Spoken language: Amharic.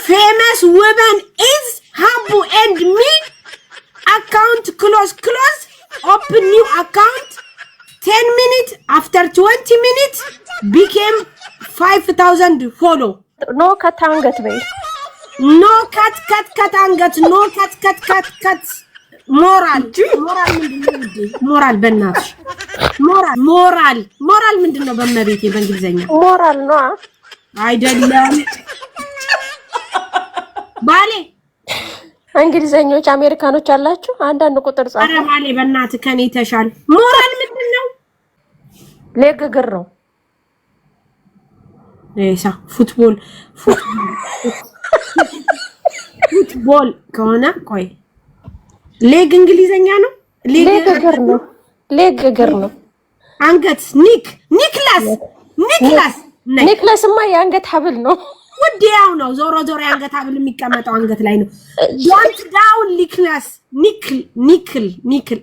famous woman is Habu and me. Account close. Open new account. 10 minutes. After 20 minutes, became 5,000 follow. No cut angat bay. No cut angat. No cut. ሞራል በእናትሽ ሞራል ምንድነው? በመቤቴ በእንግሊዘኛ ሞራል ነው አይደለም። ባሌ እንግሊዘኞች አሜሪካኖች አላችሁ አንዳንድ ቁጥር ጻፍ። አረ ባሌ በእናትህ ከኔ ተሻል። ሞራል ምንድነው? ሌግ እግር ነው። እሳ ፉትቦል ከሆነ ቆይ ሌግ እንግሊዘኛ ነው። ሌግ እግር ነው። አንገት ኒክላስማ የአንገት ሀብል ነው። ውዲያው ነው። ዞሮ የአንገት ሀብል የሚቀመጠው አንገት ላይ ነው። ዶንት ዳውን ኒክላስ ኒክል